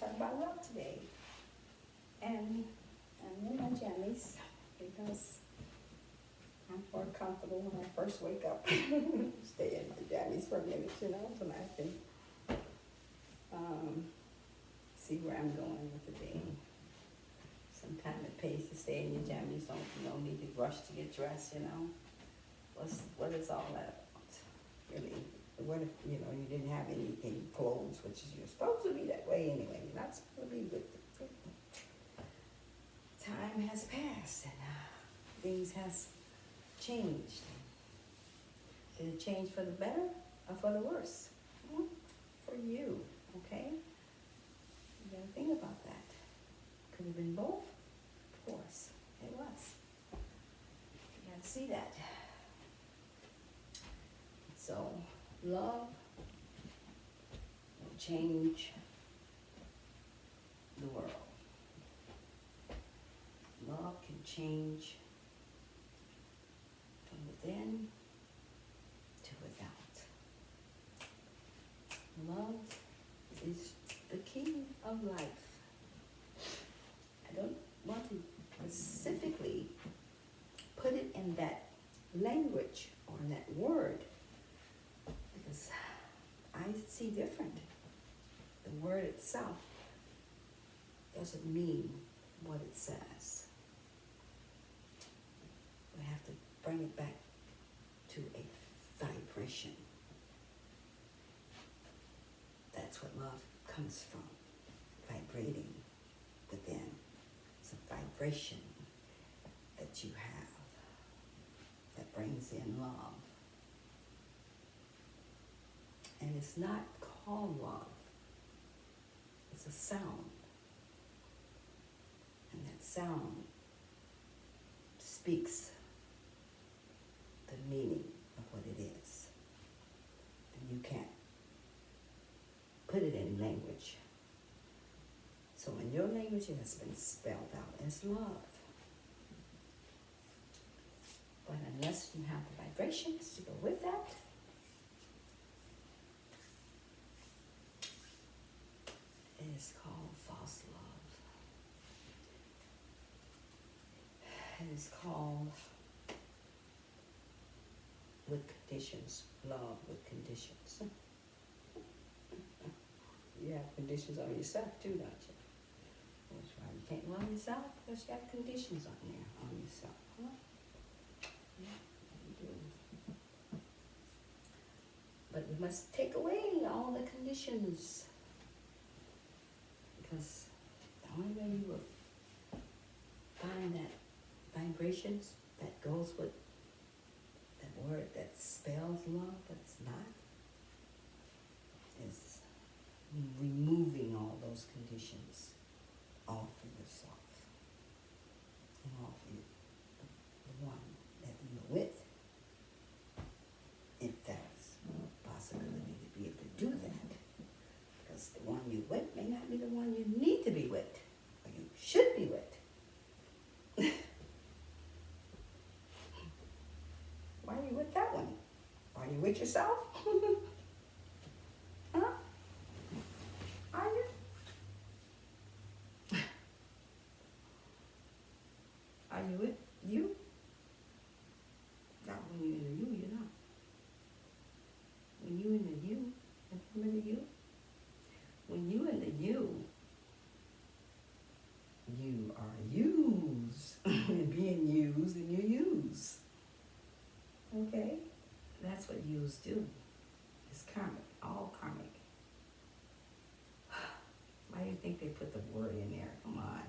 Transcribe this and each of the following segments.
talk about love today. And I'm in my jammies because I'm more comfortable when I first wake up. Stay in my jammies for a minute, so I can see where I'm going with the day. Sometimes it pays to stay in your jammies. You don't need to rush to get dressed, What is all that about? Really, what if, you didn't have any clothes, which is, you're supposed to be that way anyway. You're not supposed to be with the time has passed and things has changed. Did it change for the better or for the worse? For you, okay? You gotta think about that. Could have been both? Of course, it was. You gotta see that. So, love will change the world. Love can change from within to without. Love is the key of life. I don't want to specifically put it in that language or in that word because I see different. The word itself doesn't mean what it says. We have to bring it back to a vibration. That's what love comes from, vibrating within. It's a vibration that you have that brings in love. And it's not called love. It's a sound. And that sound speaks the meaning of what it is. And you can't put it in language. So in your language, it has been spelled out as love. But unless you have the vibrations to go with that, it is called false love. It is called with conditions, love with conditions. You have conditions on yourself too, don't you? That's why you can't love yourself because you got conditions on there on yourself. Huh? Yeah, you do. But we must take away all the conditions because the only way you will find that vibrations that goes with that word that spells love, but it's not, is removing all those conditions off of yourself and off of the one that you're with, if there's a possibility to be able to do that. Because the one you're with may not be the one you need to be with, or you should be with. Why are you with that one? Are you with yourself? Huh? Are you? Are you with you? Not when you're in the you, you're not. When you in the you, and remember you? When you in the you are used. And being used and you use. Okay? That's what yous do. It's karmic, all karmic. Why do you think they put the word in there? Come on.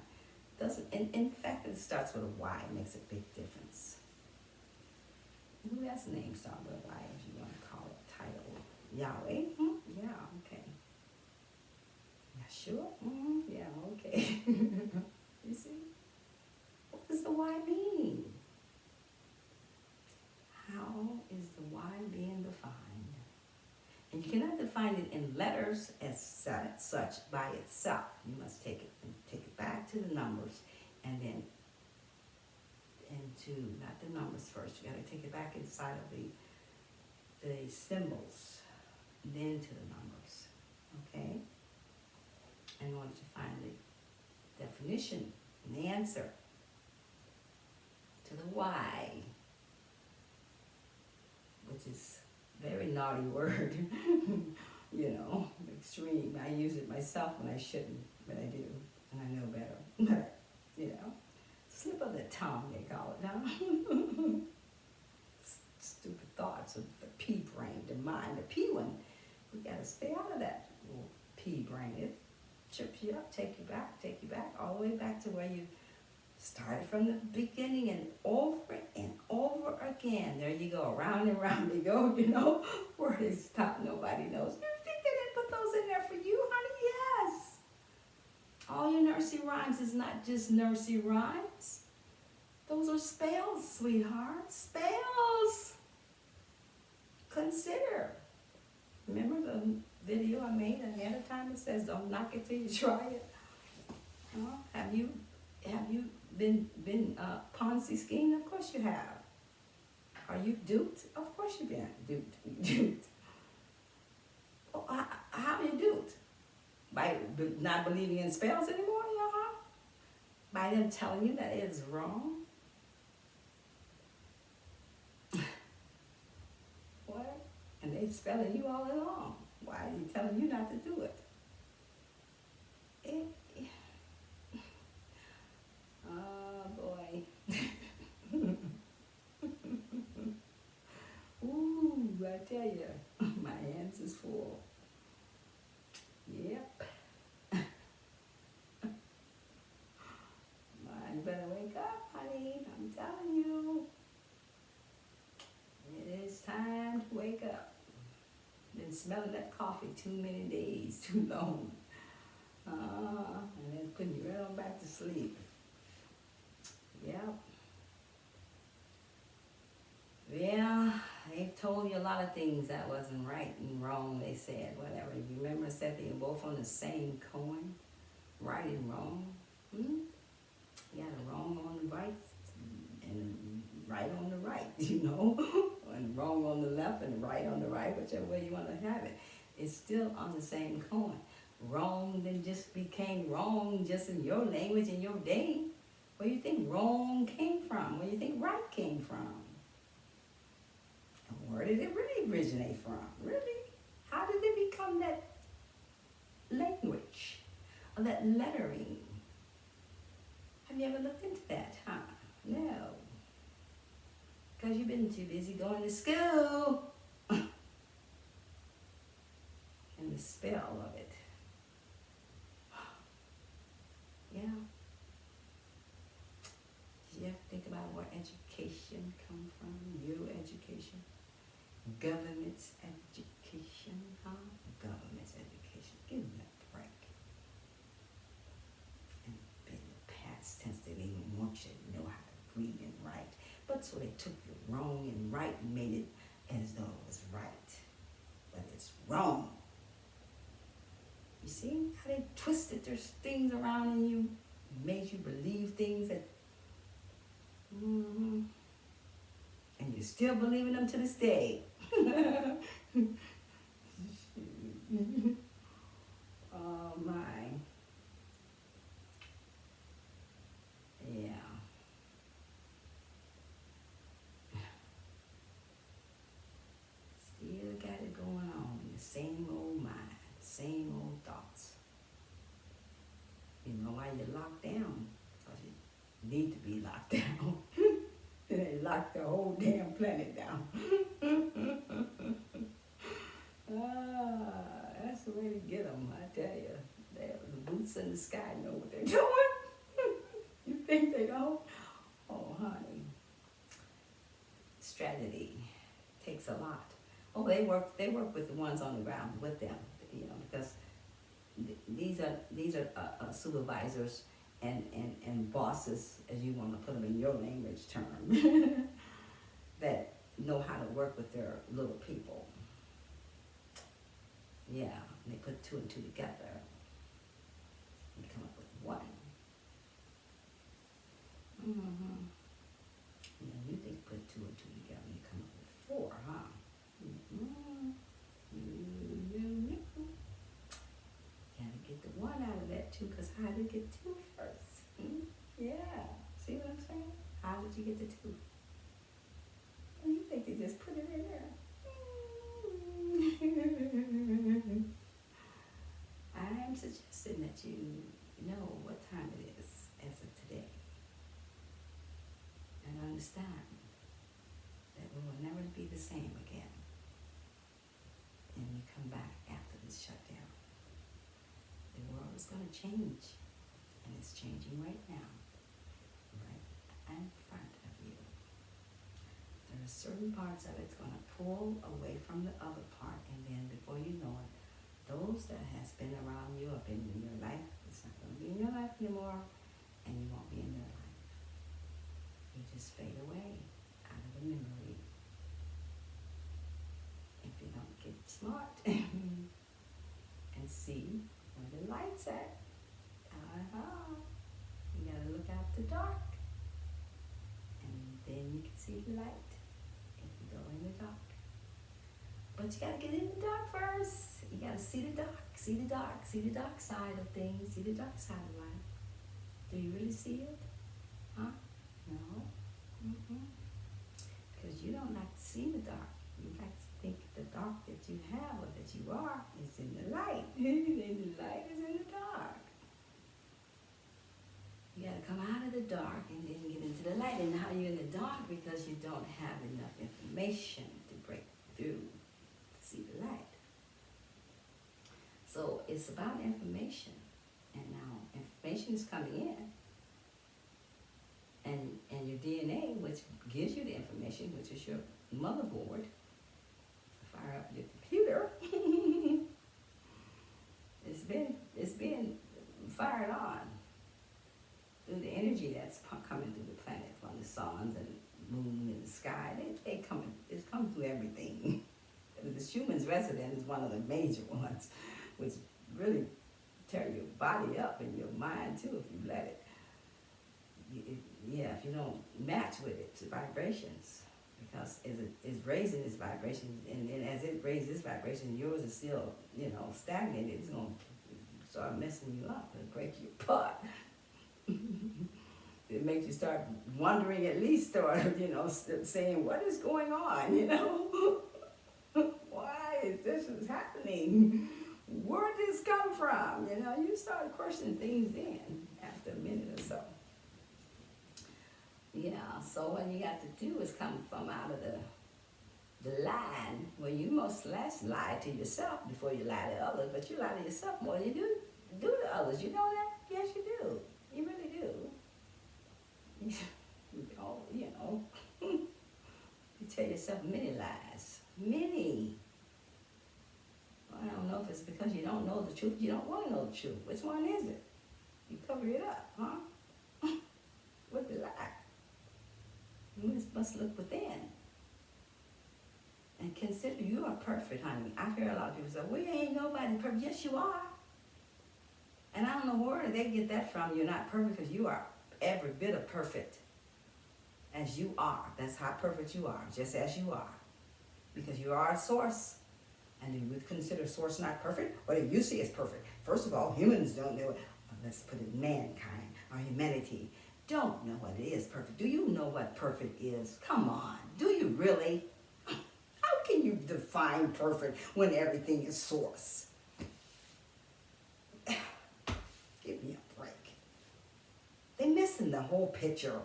Doesn't, in fact, it starts with a Y. It makes a big difference. Who has a name start with a Y, if you want to call it title? Yahweh? Yeah, okay. Yeshua? Yeah, okay. You see? What does the Y mean? How is the Y being defined? And you cannot define it in letters as such by itself. You must take it back to the numbers and then into, not the numbers first, you gotta take it back inside of the symbols, then to the numbers, okay? in order to find the definition and the answer to the why, which is a very naughty word, you know, extreme. I use it myself when I shouldn't, but I do, and I know better. But, you know, slip of the tongue, they call it, huh? Stupid thoughts of the pea brain, the mind, the pea one. We gotta stay out of that little pea brain. It trips you up, take you back, all the way back to where you started from the beginning and over again. There you go, around and round you go, you know, where they stop, nobody knows. You think they didn't put those in there for you, honey? Yes. All your nursery rhymes is not just nursery rhymes. Those are spells, sweetheart, spells. Consider. Remember the video I made at the other time that says, don't knock it till you try it? Have you been Ponzi schemed? Of course you have. Are you duped? Of course you've been duped. Well, how are you duped? By not believing in spells anymore? By them telling you that it's wrong? What? And they spelling you all along. Why are you telling you not to do it? Oh boy. Ooh, I tell you, my hands is full. Yep. You better wake up, honey. I'm telling you. It is time to wake up. Been smelling that coffee too many days, too long. And then putting you right on back to sleep. Yep. Yeah, they've told you a lot of things that wasn't right and wrong, they said, whatever. You remember I said they're both on the same coin? Right and wrong? You got a wrong on the right and right on the right, you know? And wrong on the left and right on the right, whichever way you want to have it. It's still on the same coin. Wrong then just became wrong just in your language in your day. Where do you think wrong came from? Where do you think right came from? And where did it really originate from? Really? How did it become that language? Or that lettering? Have you ever looked into that, huh? No. Because you've been too busy going to school. And the spell of it. Yeah. Did you ever think about where education comes from? Your education? Government's education, huh? Government's education. Give me a break. And in the past tense, they didn't even want you to know how to read and write. But so they took you wrong and right and made it as though it was right. But it's wrong. You see how they twisted their things around in you, made you believe things that, and you're still believing them to this day. Oh my. Yeah. Still got it going on. The same old mind, same old thoughts. You know why you're locked down? Because you need to be locked down. They locked the whole damn planet down. That's the way to get them, I tell you. The boots in the sky know what they're doing. You think they don't? Oh, honey. Strategy takes a lot. Oh, they work with the ones on the ground with them, you know, because these are supervisors and bosses, as you want to put them in your language term, that know how to work with their little people. Yeah, and they put two and two together and come up with one. Yeah, you think put two and two together and you come up with four, huh? Gotta get the one out of there. two, because how did it get two first? Yeah. See what I'm saying? How did you get the two? And you think you just put it in there. I'm suggesting that you know what time it is as of today. And understand that we will never be the same again. And you come back after this shutdown. The world is going to change. And it's changing right now. Right in front of you. There are certain parts of it's going to pull away from the other part, and then before you know it, those that has been around you have been in your life, it's not going to be in your life anymore, and you won't be in their life. You just fade away out of the memory. If you don't get smart and see where the light's at, you got to look out the dark, and then you can see the light. Go in the dark. But you gotta get in the dark first. You gotta see the dark, see the dark, see the dark side of things, see the dark side of life. Do you really see it? Huh? No? Because you don't like to see the dark. You like to think the dark that you have or that you are is in the light. And the light is in the dark. You gotta come out of the dark and then get into the light. And now you're in the dark because you don't have enough information to break through to see the light. So it's about information. And now information is coming in. And your DNA, which gives you the information, which is your motherboard, fire up your computer, it's been fired on. Through the energy that's coming through the planet, from the suns and moon and the sky, it's coming through everything. The human's resident is one of the major ones, which really tear your body up and your mind too if you let it. If you don't match with its vibrations, because it's raising its vibrations, and then as it raises its vibration, yours is still, stagnated. It's gonna start messing you up and break you apart. It makes you start wondering, at least, or saying, what is going on, why is this happening, where did this come from, you start questioning things then after a minute or so. So what you got to do is come from out of the line where you most less lie to yourself before you lie to others, but you lie to yourself more than you do to others. You know that? Yes, you do. You really do. You tell yourself many lies. Many. Well, I don't know if it's because you don't know the truth, you don't want to know the truth. Which one is it? You cover it up, huh? With the lie. You must look within. And consider you are perfect, honey. I hear a lot of people say, well, ain't nobody perfect. Yes, you are. And I don't know where they get that from. You're not perfect, because you are every bit of perfect as you are. That's how perfect you are, just as you are. Because you are a source. And you would consider source not perfect? What do you see as perfect? First of all, humans don't know it. Let's put it mankind, or humanity. Don't know what it is perfect. Do you know what perfect is? Come on. Do you really? How can you define perfect when everything is source? Give me a break. They're missing the whole picture.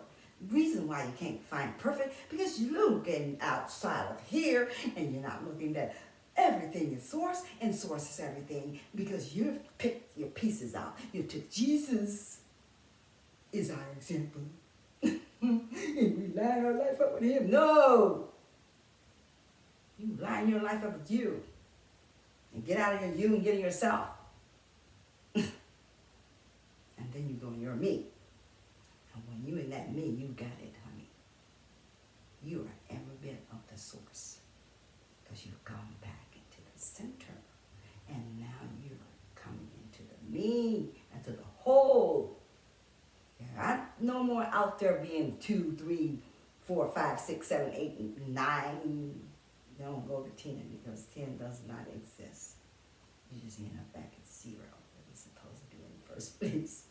Reason why you can't find perfect, because you're looking outside of here and you're not looking that everything is source and source is everything, because you've picked your pieces out. You took Jesus is our example. And we line our life up with him. No! You line your life up with you. And get out of your you and get in yourself. And then you go in your me. And when you in that me, you got it, honey. You are every bit of the source. Because you've gone back into the center. And now you're coming into the me, into the whole. I'm no more out there being 2, 3, 4, 5, 6, 7, 8, 9. Don't go to 10, because 10 does not exist. You just end up back at 0, that was supposed to be in the first place.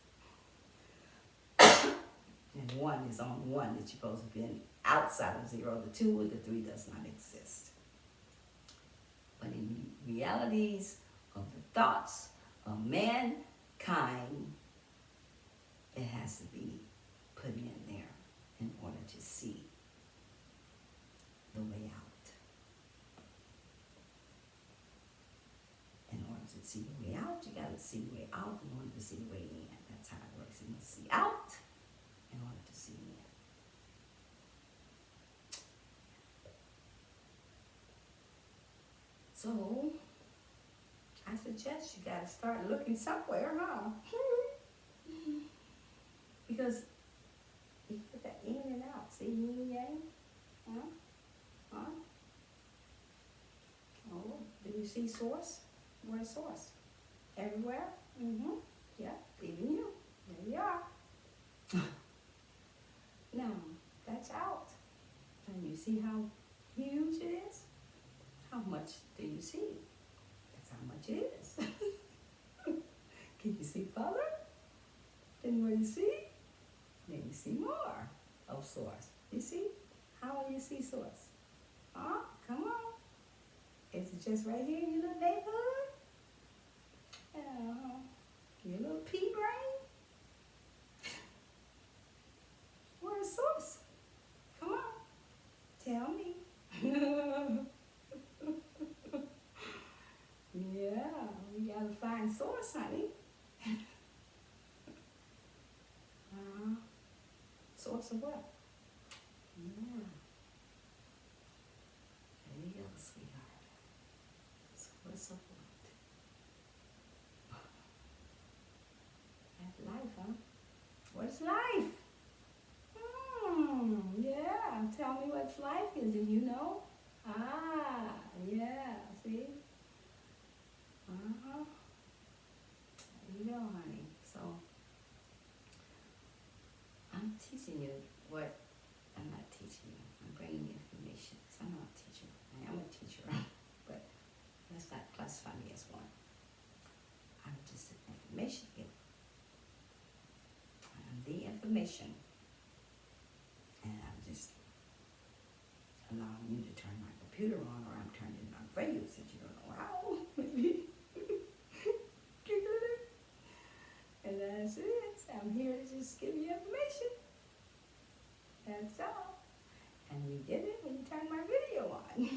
And 1 is on 1 that you're supposed to be outside of 0. The 2 or the 3 does not exist. But in realities of the thoughts of mankind, it has to be put in there in order to see the way out. In order to see the way out, you got to see the way out in order to see the way in. That's how it works. You must see out in order to see in. So, I suggest you got to start looking somewhere, huh? Because you put that in and out. See, yin and yang? Huh? Huh? Oh, do you see source? Where's source? Everywhere? Mm-hmm. Yeah, even you. There you are. Now, that's out. And you see how huge it is? How much do you see? That's how much it is. Can you see further than what you see? Then you see more of source. You see? How will you see source? Huh? Come on. Is it just right here in your little neighborhood? Your little pea brain? Where's source? Come on. Tell me. Yeah, we gotta find source, honey. Source of what? Yeah. There you go, sweetheart. Source of what? That's life, huh? What's life? Yeah. Tell me what life is. Do you know? Yeah. See? There you go, honey. So, I'm teaching you what, I'm not teaching you. I'm bringing you information. Because I'm not a teacher. I am a teacher. But let's not classify me as one. I'm just an information giver. I'm the information. And I'm just allowing you to turn my computer on, or I'm turning it on for you since you don't know how. Maybe. And that's it. I'm here to just give you information. That's all. And you get it when you turn my video on.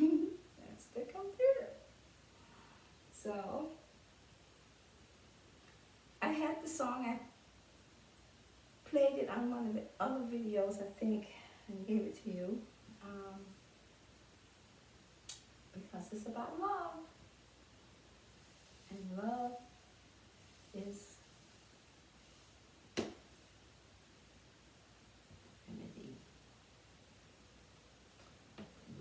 That's the computer. So, I had the song, I played it on one of the other videos, I think, and gave it to you. Because it's about love. And love is remedy.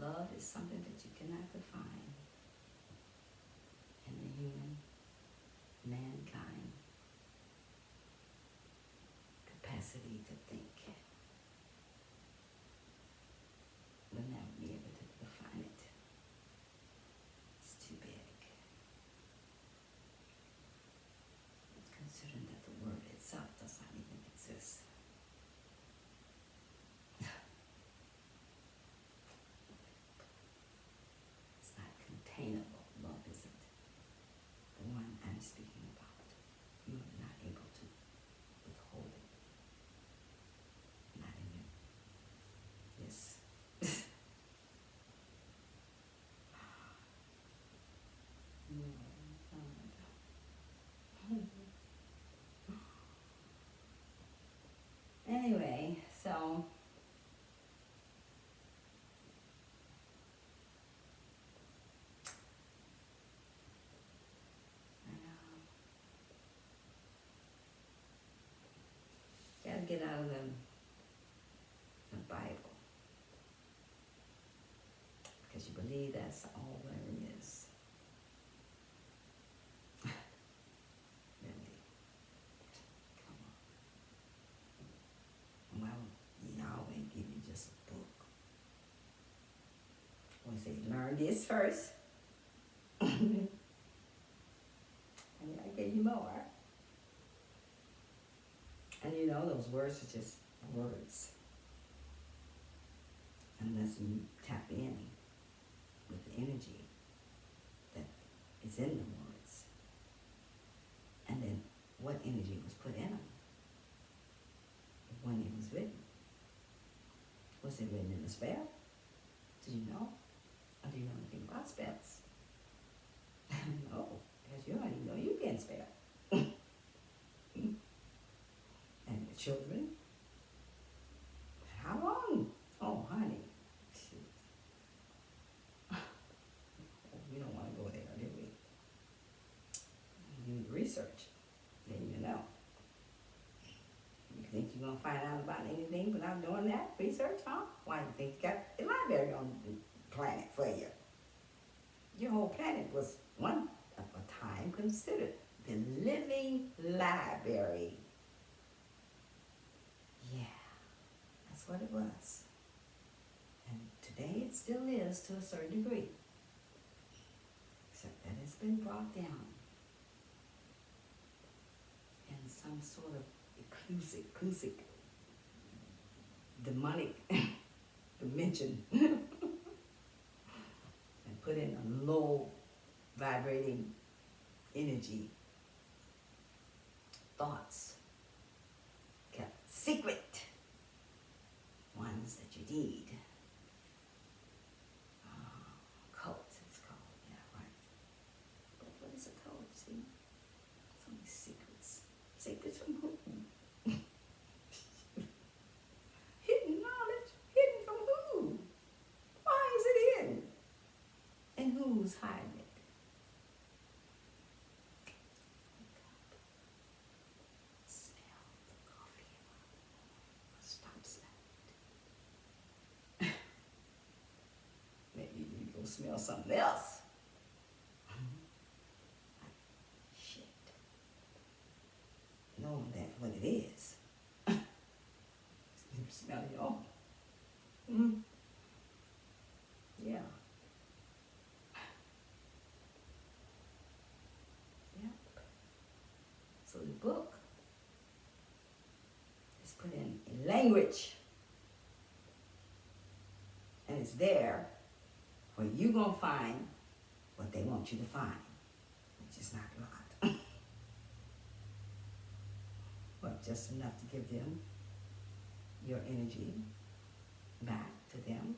Love is something that you cannot define in the human, mankind capacity to think. We'll never be able to define it. It's too big. Considering that the word itself does not even exist. It's not containable. Love isn't the one I'm speaking about. You are not able to withhold it. Not in you. Yes. Anyway, so gotta get out of the Bible, because you believe that's all there is. Really, come on. Well, Yahweh give you just a book. Or say, learn this first. And I gave you more. know those words are just words. Unless you tap in with the energy that is in the words. And then what energy was put in them when it was written. Was it written in a spell? Did you know? Or do you know anything about spells? No, because you don't even know you can spell. And the children, how long? Oh, honey. Shoot. We don't want to go there, do we? You need research. Then you know. You think you're going to find out about anything without doing that research, huh? Why do you think you got a library on the planet for you? Your whole planet was one of a time considered the living library. Yeah, that's what it was. And today it still is to a certain degree. Except that it's been brought down in some sort of inclusive, demonic dimension and put in a low vibrating energy, thoughts, kept secret, ones that you need. Cult, it's called, yeah, right. But what is a cult, see? So many secrets. Secrets from who? Hidden knowledge? Hidden from who? Why is it hidden? And who's hiding it? Smell the coffee. Stop smelling. Maybe you need to go smell something else. Like shit. Knowing that what it is. You smell your own. Mm-hmm. Yeah. Yeah. So the book is put in language. And it's there where you're going to find what they want you to find, which is not a lot. But just enough to give them your energy back to them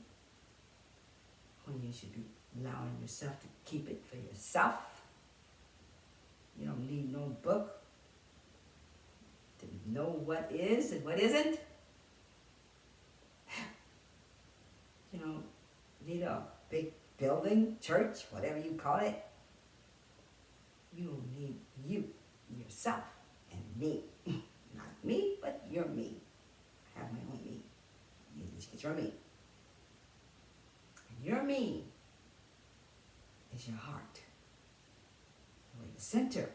when you should be allowing yourself to keep it for yourself. You don't need no book to know what is and what isn't. You know, you need a big building, church, whatever you call it. You need you, yourself, and me. Not me, but you're me. I have my own me. You just get your me. And your me is your heart. Where you center.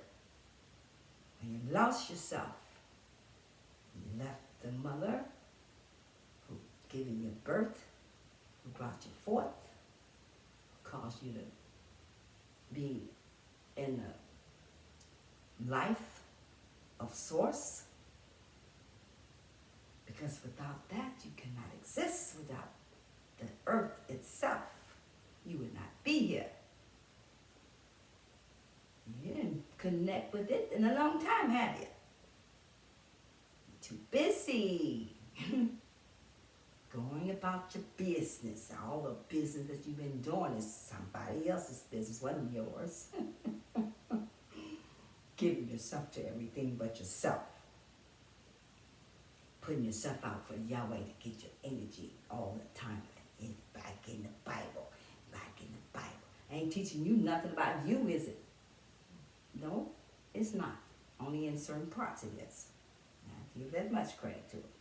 When you lost yourself. You left the mother who gave you birth, who brought you forth, who caused you to be in the life of source. Because without that, you cannot exist. Without the earth itself, you would not be here. You didn't connect with it in a long time, have you? You're too busy going about your business. All the business that you've been doing is somebody else's business, wasn't yours. Giving yourself to everything but yourself. Putting yourself out for Yahweh to get your energy all the time. It's back in the Bible. Back in the Bible. I ain't teaching you nothing about you, is it? No, it's not. Only in certain parts it is. I give that much credit to it.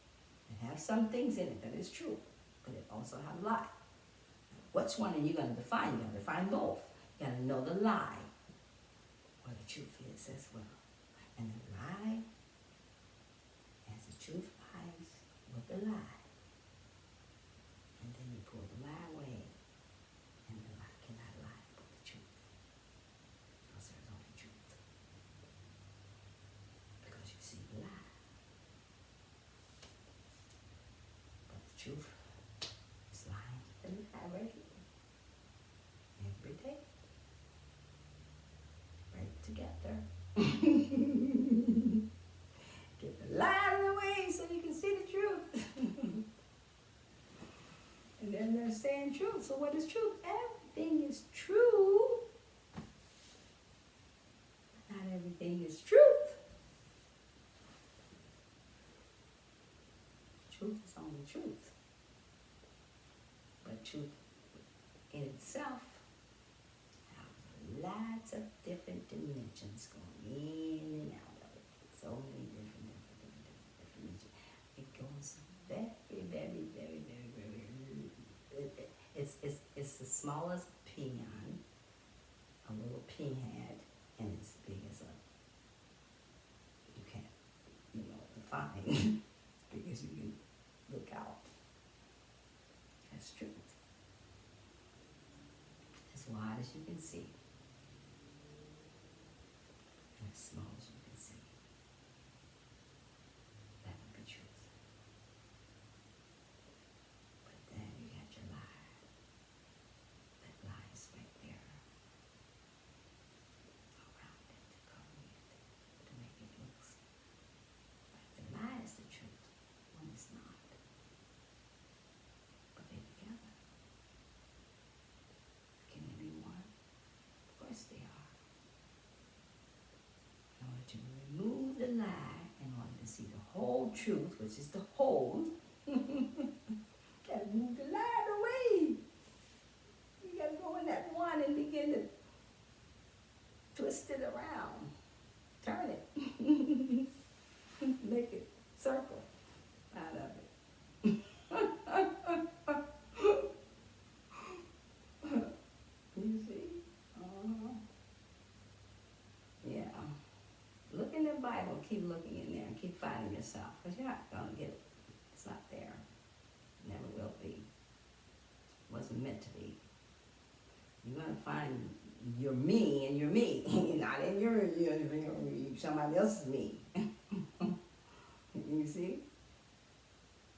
It has some things in it that is true, but it also has a lie. Which one are you going to define? You're going to define both. You got to know the lie, or the truth is as well. And the lie, as the truth lies with the lie. And then you pull the lie away, and the lie cannot lie with the truth. Because there's only truth. Because you see the lie. truth is lying to the lie right here. Every day. Right together. Get the lie out of the way so you can see the truth. And then they're saying truth. So what is truth? Everything is true. Not everything is truth. Truth is only truth. But truth in itself has lots of different dimensions going in and out of it. So many different dimensions. It goes very, very, very, very, very. It's the smallest peon, a little pinhead, and it's big as a. You can't, define. As big as you can look out. That's truth. As wide as you can see. And as small as you can see. That would be truth. But then you got your lie. That lie is right there. Around it, covering it, to make it look like the lie is the truth. One is not. But they're together. Can they be one? Of course they are. In order to remove the lie, in order to see the whole truth, which is the whole, gotta move the lie away. You gotta go in that one and begin to twist it around. Turn it. Make it circle out of it. You see? Yeah. Look in the Bible. Keep looking in there and keep finding yourself. Because you're not going to get it. It's not there. Never will be. Wasn't meant to be. You're going to find your me and your me. Not in your somebody else's me. You see?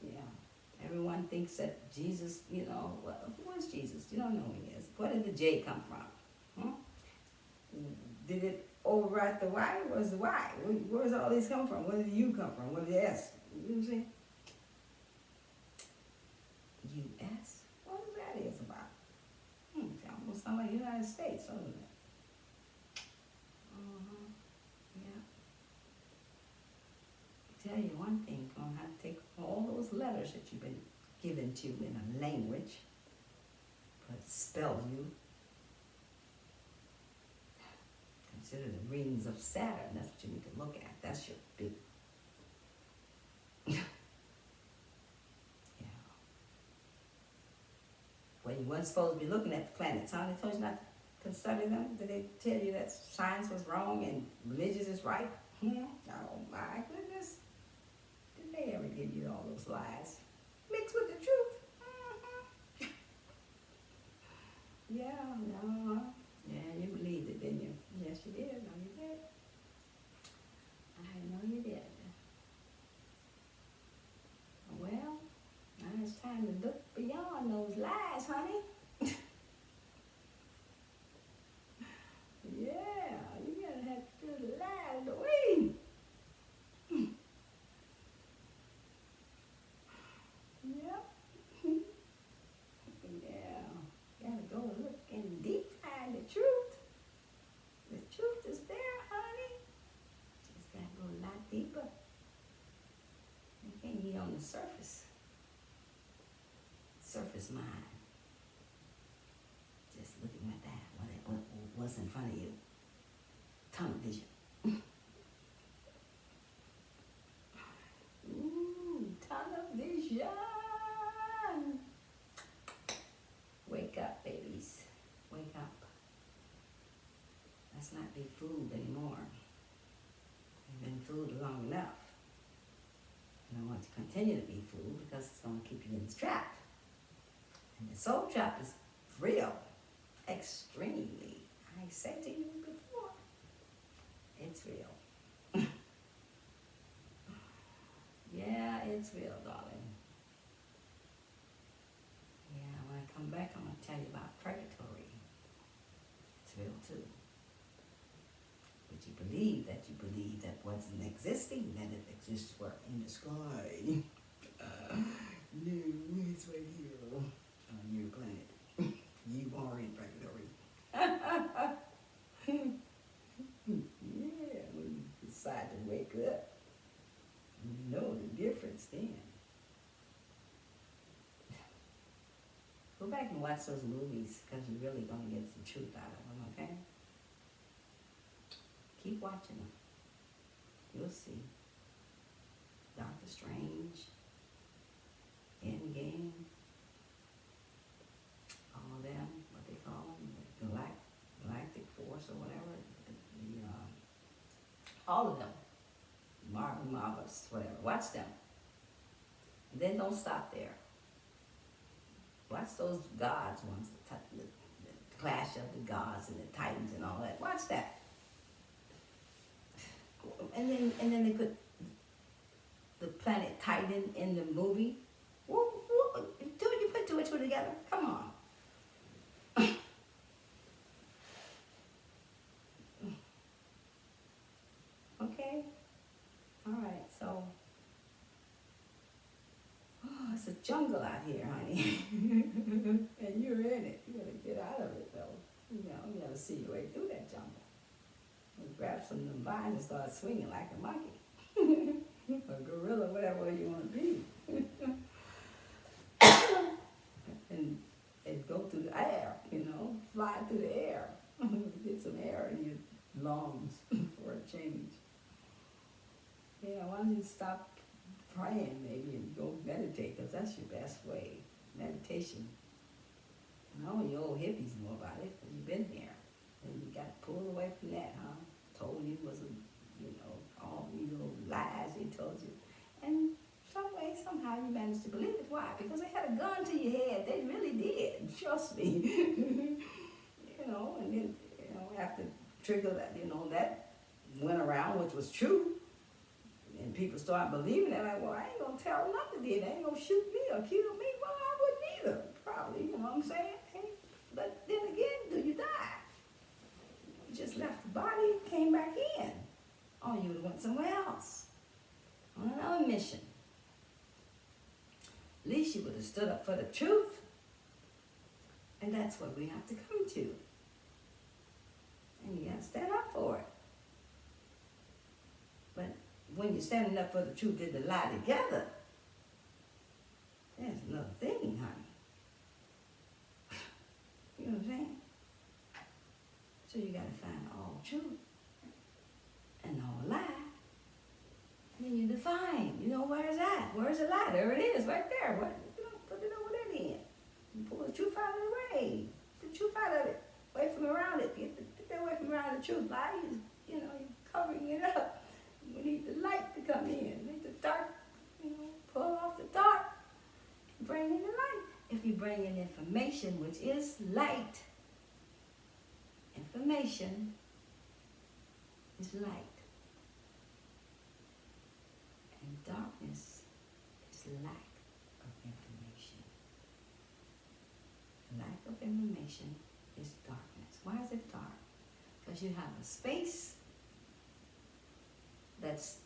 Yeah. Everyone thinks that Jesus, well, who is Jesus? You don't know who he is. Where did the J come from? Did it overwrite the Y? Where's the Y? Where's all these come from? Where did the U come from? Where did the S? You know what I'm saying? U.S.? What that is about? It almost sounds like the United States, doesn't it? Yeah. Tell you one thing, you're going to have to take all those letters that you've been given to in a language, but spell you. Consider the rings of Saturn. That's what you need to look at. That's your big. Yeah. Well, you weren't supposed to be looking at the planets, huh? They told you not to study them. Did they tell you that science was wrong and religious is right? Oh my goodness. Did they ever give you all those lies? Mixed with the truth. Yeah, no. Yeah, you believed it, didn't you? Yes, you did. No, you did. I know you did. Well, now it's time to look beyond those lies, honey. Yeah, you gotta have to do the lies away. Yep. Yeah. Gotta go look and deep find the truth. The truth is there, honey. Just gotta go a lot deeper. You can't be on the surface. Surface mind. Just looking at that. What's in front of you? Tunnel vision. Ooh, tunnel vision. Wake up, babies. Wake up. Let's not be fooled anymore. We've been fooled long enough. And I want to continue to be fooled because it's going to keep you in this trap. And the soul trap is real. Extremely. I said to you before. It's real. Yeah, it's real, darling. tell you about purgatory. It's real too. But you believe that wasn't existing, that it exists where in the sky. No, it's right here on your planet. You are in purgatory. Yeah, when you decide to wake up, you know the difference then. Go back and watch those movies because you're really going to get some truth out of them, okay? Keep watching them. You'll see. Doctor Strange, Endgame, all of them, what they call them, the Galactic Force or whatever, all of them, Marvelous, whatever. Watch them. And then don't stop there. Watch those gods ones, the clash of the gods and the titans and all that. Watch that. And then they put the planet Titan in the movie. You put two and two together. Come on. Okay. All right. So, it's a jungle out here, honey, and you're in it. You gotta get out of it, though. You gotta see your way through that jungle. Grab some of them vines and start swinging like a monkey. A gorilla, whatever you want to be. and go through the air, fly through the air. Get some air in your lungs for a change. Yeah, why don't you stop praying maybe and go meditate, because that's your best way. Meditation. And all you old hippies know about it because you've been there. And you got pulled away from that, huh? Told you was all these little lies they told you. And some way, somehow you managed to believe it. Why? Because they had a gun to your head. They really did. Trust me. And then, after trigger that, that went around, which was true. And people start believing that, like, well, I ain't gonna tell them nothing, they ain't gonna shoot me or kill me. Well, I wouldn't either, probably, you know what I'm saying? Hey, but then again, do you die? You just left the body, came back in. Or you would have went somewhere else, on another mission. At least you would have stood up for the truth. And that's what we have to come to. And you gotta stand up for it. But when you're standing up for the truth and the lie together, there's another thing, honey. You know what I'm saying? So you gotta find all truth and all lie. And then you define, where's that? Where's the lie? There it is, right there. Put it over there then. You pull the truth out of the way. Get the truth out of it. Away from around it. Get that away from around the truth. Lie is, you're covering it up. We need the light to come in. We need the dark, pull off the dark and bring in the light. If you bring in information, which is light, information is light. And darkness is lack of information. Lack of information is darkness. Why is it dark? Because you have a space that's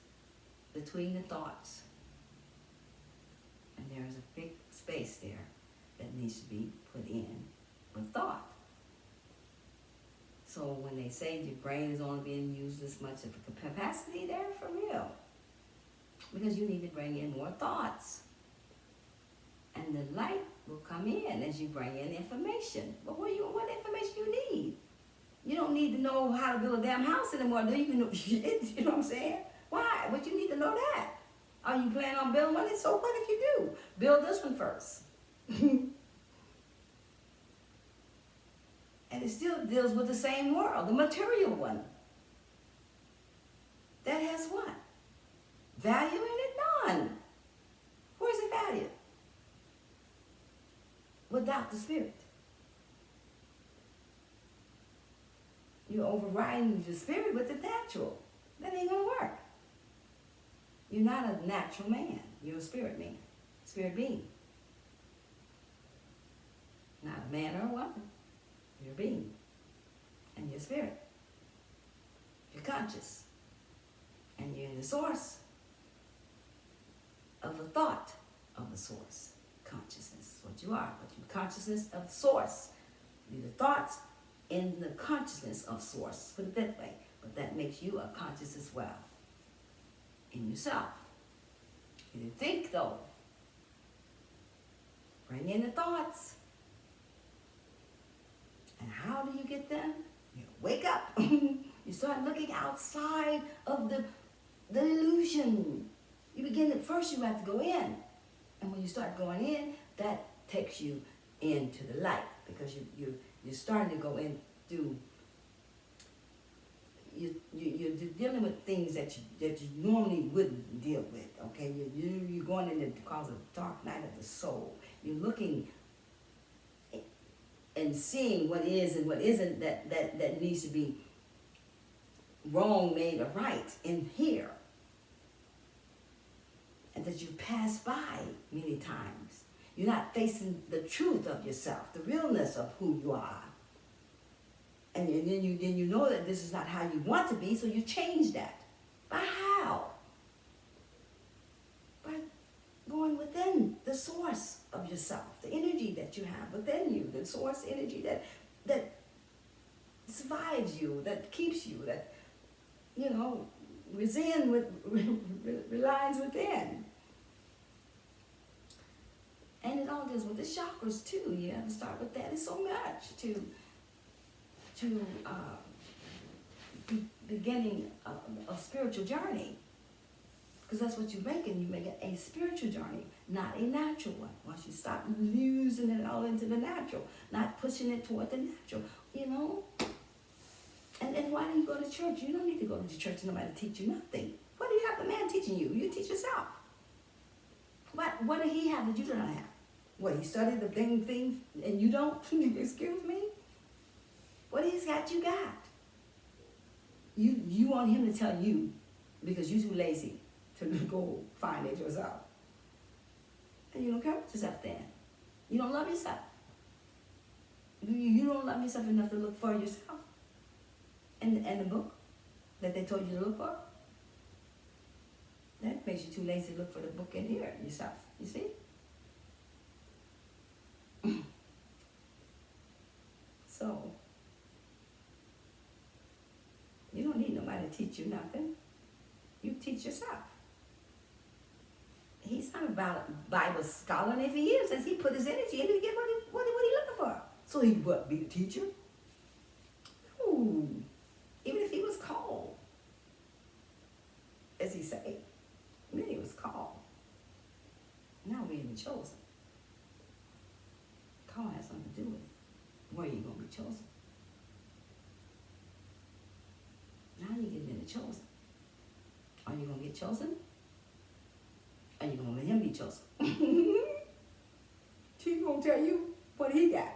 between the thoughts. And there is a big space there that needs to be put in with thought. So when they say your brain is only being used this much of a capacity, they're for real. Because you need to bring in more thoughts. And the light will come in as you bring in information. But what information you need? You don't need to know how to build a damn house anymore, do you? You know what I'm saying? Why? But you need to know that. Are you planning on building one? So what if you do? Build this one first. And it still deals with the same world, the material one. That has what? Value in it? None. Where's the value? Without the spirit. You're overriding the spirit with the natural. That ain't gonna work. You're not a natural man. You're a spirit man. Spirit being. Not a man or a woman. spirit. You're conscious. And you're in the source of the thought of the source. Consciousness is what you are. But you're consciousness of source. You're the thoughts in the consciousness of source. Put it that way. But that makes you a conscious as well. In yourself. You think though. Bring in the thoughts. And how do you get them? You wake up. You start looking outside of the illusion. You begin at first, you have to go in. And when you start going in, that takes you into the light. Because you're starting to go in through, you're dealing with things that you normally wouldn't deal with. Okay, you're going in because of the dark night of the soul. You're looking and seeing what is and what isn't that needs to be wrong made or right in here. And that you pass by many times. You're not facing the truth of yourself, the realness of who you are. And then you know that this is not how you want to be, so you change that. By how? By going within the source of yourself, the energy that you have within you, the source energy that survives you, that keeps you, that, relies within. And it all deals with the chakras too. You have to start with that. It's so much to beginning a spiritual journey. Because that's what you're making. You're making a spiritual journey, not a natural one. Once you start losing it all into the natural, not pushing it toward the natural, And why do you go to church? You don't need to go to church and nobody teach you nothing. What do you have the man teaching you? You teach yourself. What did he have that you don't have? What, he studied the things and you don't? Excuse me? What he's got, you got. You want him to tell you because you're too lazy to go find it yourself. And you don't care about yourself then. You don't love yourself. You don't love yourself enough to look for yourself. And the book that they told you to look for. That makes you too lazy to look for the book in here yourself. You see? So, you don't need nobody to teach you nothing. You teach yourself. He's not a Bible scholar, and if he is, since he put his energy into it, get what he looking for. So he would be the teacher? No. Even if he was called, as he said, then he was called. Now we're even chosen. Call has something to do with it. Where are you going to be chosen? Now you're getting the chosen. Are you going to get chosen? Are you going to let him be chosen? He's going to tell you what he got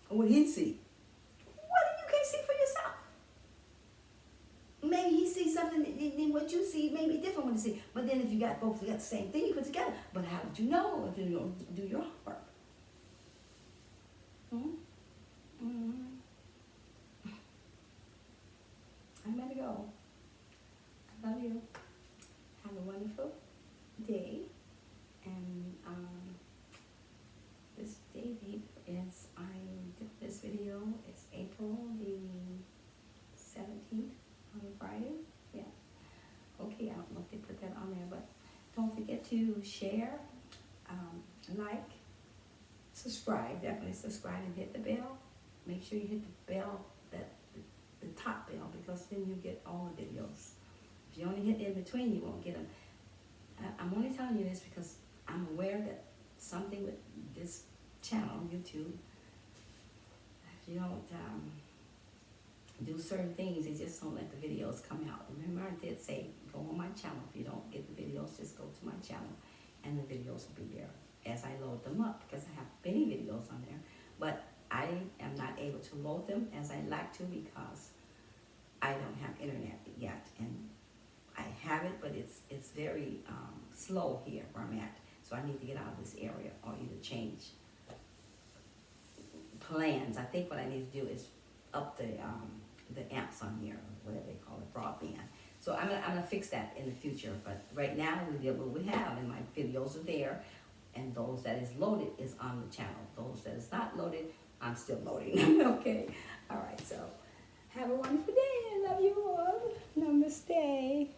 or what he see. What you can't see for yourself? Maybe he sees something, then what you see may be different what he see. But then if you got both, you got the same thing, you put together. But how did you know if you don't do your homework? I better go. I love you. Have a wonderful day. And this date is, I did this video, it's April the 17th on Friday. Yeah. Okay, I don't know if they put that on there, but don't forget to share, like, subscribe, definitely subscribe and hit the bell. Make sure you hit the bell, the top bell, because then you get all the videos. If you only hit in between, you won't get them. I'm only telling you this because I'm aware that something with this channel, YouTube, if you don't do certain things, they just don't let the videos come out. Remember, I did say, go on my channel. If you don't get the videos, just go to my channel, and the videos will be there as I load them up, because I have many videos on there. But I am not able to load them as I like to because I don't have internet yet, and I have it, but it's very slow here where I'm at. So I need to get out of this area or either change plans. I think what I need to do is up the the amps on here, whatever they call it, broadband. So I'm gonna fix that in the future, but right now we deal with what we have, and my videos are there, and those that is loaded is on the channel. Those that is not loaded, I'm still loading. Okay, all right. So have a wonderful day. I love you all. Namaste.